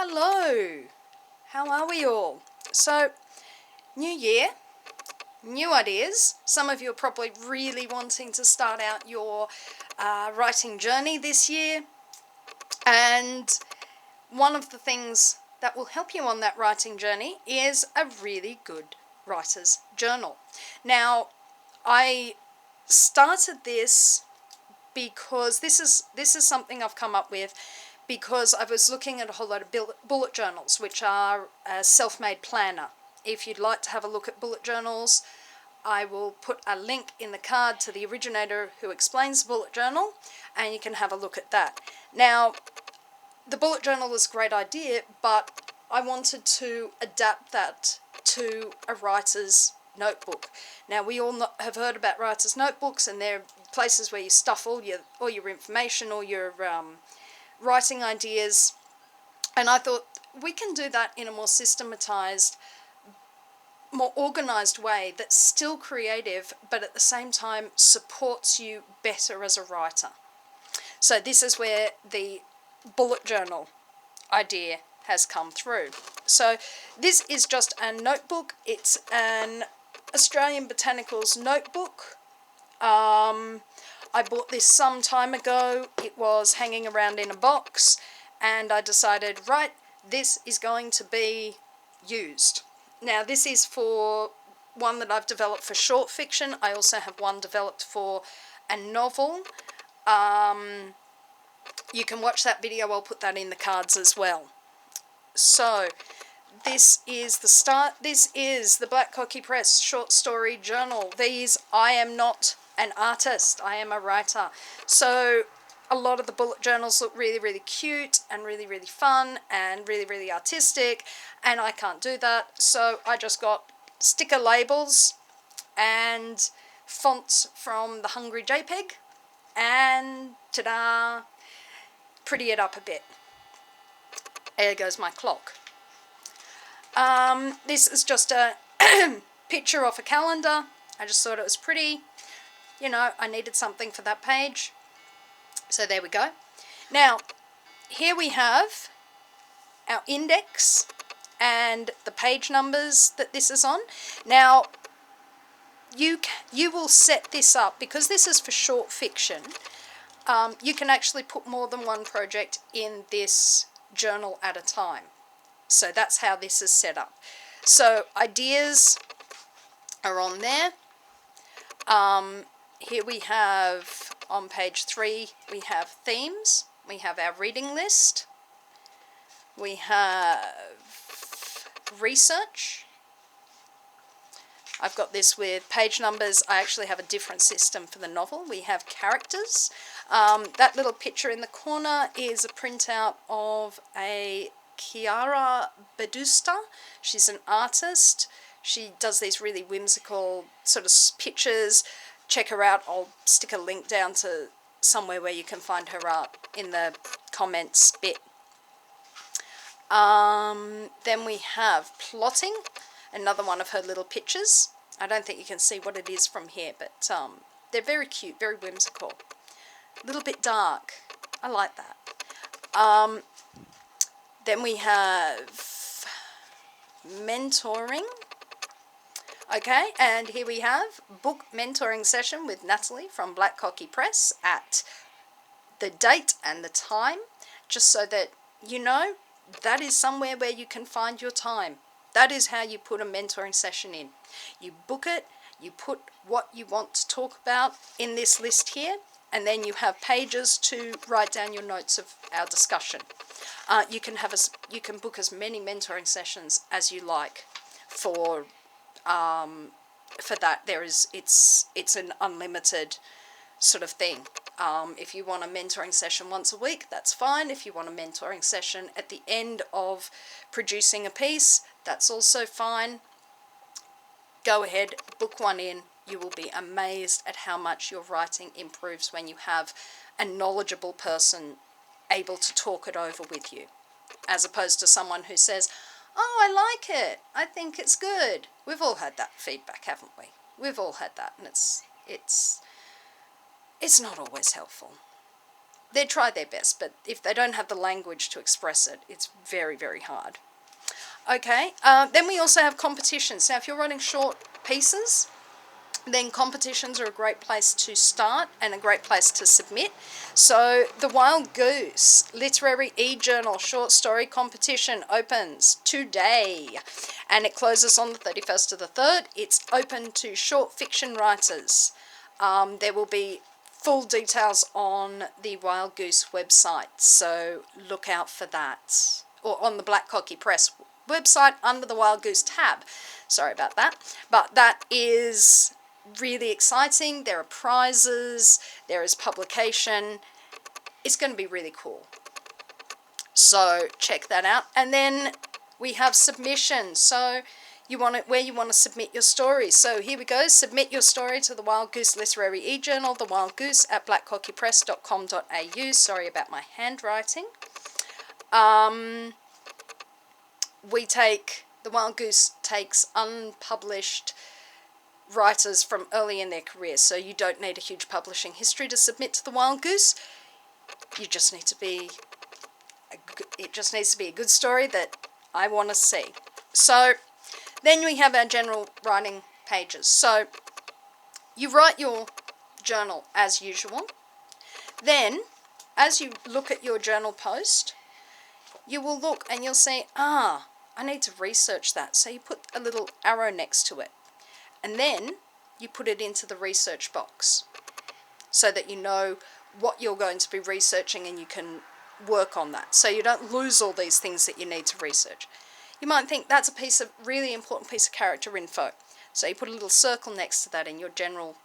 Hello, how are we all? So, new year, new ideas. Some of you are probably really wanting to start out your writing journey this year, and one of the things that will help you on that writing journey is a really good writer's journal. Now, I started this because this is something I've come up with because I was looking at a whole lot of bullet journals, which are a self-made planner. If you'd like to have a look at bullet journals, I will put a link in the card to the originator who explains the bullet journal, and you can have a look at that. Now, the bullet journal is a great idea, but I wanted to adapt that to a writer's notebook. Now, we all have heard about writer's notebooks, and they're places where you stuff all your information, all your writing ideas, and I thought we can do that in a more systematized, more organized way that's still creative, but at the same time supports you better as a writer. So this is where the bullet journal idea has come through. So this is just a notebook. It's an Australian Botanicals notebook. I bought this some time ago. It was hanging around in a box, and I decided, right, this is going to be used. Now, this is for one that I've developed for short fiction. I also have one developed for a novel. You can watch that video. I'll put that in the cards as well. So, this is the start. This is the Black Cockie Press short story journal. I am not an artist. I am a writer. So a lot of the bullet journals look really, really cute and really, really fun and really, really artistic, and I can't do that. So I just got sticker labels and fonts from the Hungry JPEG, and ta-da, pretty it up a bit. There goes my clock. This is just a picture off a calendar. I just thought it was pretty. You know, I needed something for that page. So there we go. Now, here we have our index and the page numbers that this is on. Now, you will set this up, because this is for short fiction. You can actually put more than one project in this journal at a time. So that's how this is set up. So ideas are on there. Here we have, on page 3, we have themes. We have our reading list. We have research. I've got this with page numbers. I actually have a different system for the novel. We have characters. That little picture in the corner is a printout of a Chiara Bedusta. She's an artist. She does these really whimsical sort of pictures. Check her out. I'll stick a link down to somewhere where you can find her art in the comments bit. Then we have plotting, another one of her little pictures. I don't think you can see what it is from here, but they're very cute, very whimsical. A little bit dark. I like that. Then we have mentoring. Okay, and here we have book mentoring session with Natalie from Black Cockie Press at the date and the time, just so that you know that is somewhere where you can find your time. That is how you put a mentoring session in. You book it, you put what you want to talk about in this list here, and then you have pages to write down your notes of our discussion. You can book as many mentoring sessions as you like for that. It's an unlimited sort of thing. If you want a mentoring session once a week, that's fine. If you want a mentoring session at the end of producing a piece, that's also fine. Go ahead, book one in. You will be amazed at how much your writing improves when you have a knowledgeable person able to talk it over with you, as opposed to someone who says, "Oh, I like it. I think it's good." We've all had that feedback, haven't we? We've all had that, and it's not always helpful. they try their best, but if they don't have the language to express it, it's very, very hard. Okay, then we also have competitions. Now, if you're writing short pieces, then competitions are a great place to start and a great place to submit. So the Wild Goose Literary e-Journal Short Story Competition opens today and it closes on the 31st of the 3rd. It's open to short fiction writers. There will be full details on the Wild Goose website, so look out for that. Or on the Black Cockie Press website under the Wild Goose tab. Sorry about that. But that is really exciting. There are prizes, there is publication. It's going to be really cool. So check that out. And then we have submissions. So you want it where you want to submit your story. So here we go. Submit your story to the Wild Goose Literary e-Journal, the Wild Goose at blackcockiepress.com.au. Sorry about my handwriting. The Wild Goose takes unpublished writers from early in their career, so you don't need a huge publishing history to submit to the Wild Goose. You just need to be it just needs to be a good story that I want to see. So then we have our general writing pages. So you write your journal as usual. Then as you look at your journal post, you will look and you'll say, I need to research that. So you put a little arrow next to it. And then you put it into the research box so that you know what you're going to be researching and you can work on that. So you don't lose all these things that you need to research. You might think that's a really important piece of character info. So you put a little circle next to that in your general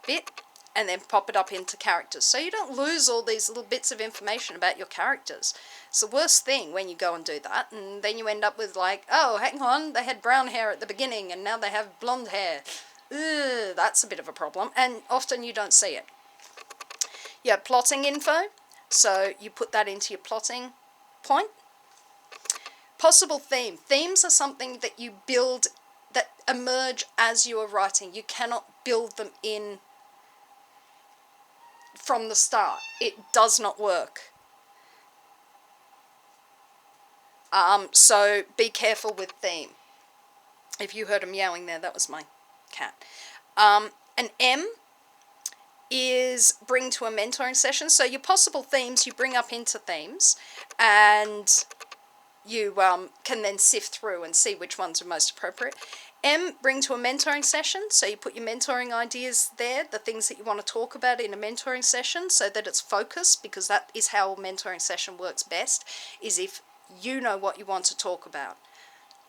bit and then pop it up into characters. So you don't lose all these little bits of information about your characters. It's the worst thing when you go and do that, and then you end up with like, oh, hang on, they had brown hair at the beginning and now they have blonde hair. Ugh, that's a bit of a problem, and often you don't see it. You have plotting info, so you put that into your plotting point. Possible theme. Themes are something that you build, that emerge as you are writing. You cannot build them in from the start. It does not work. So be careful with theme. If you heard a meowing there, that was my cat. An M is bring to a mentoring session. So your possible themes you bring up into themes, and you can then sift through and see which ones are most appropriate. M, bring to a mentoring session. So you put your mentoring ideas there, the things that you want to talk about in a mentoring session, so that it's focused, because that is how a mentoring session works best, is if you know what you want to talk about.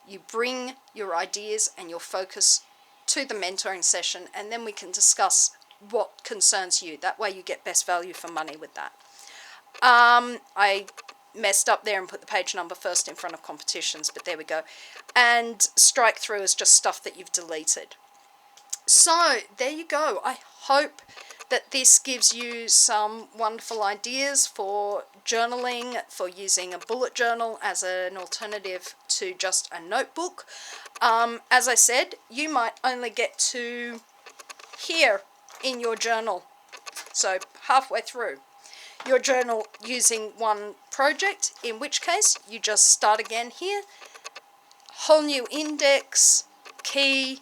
You bring your ideas and your focus to the mentoring session, and then we can discuss what concerns you. That way you get best value for money with that. I messed up there and put the page number first in front of competitions, but there we go. And strike through is just stuff that you've deleted. So there you go. I hope that this gives you some wonderful ideas for journaling, for using a bullet journal as an alternative to just a notebook. As I said, you might only get to here in your journal, so halfway through your journal using one project, in which case you just start again here, whole new index, key,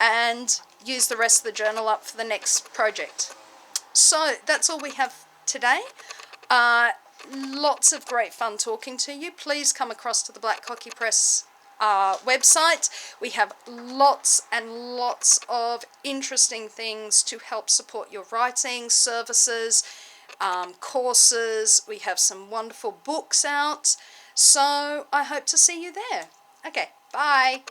and use the rest of the journal up for the next project. So that's all we have today. Lots of great fun talking to you. Please come across to the Black Cockie Press website. We have lots and lots of interesting things to help support your writing, services, courses. We have some wonderful books out. So I hope to see you there. Okay, bye.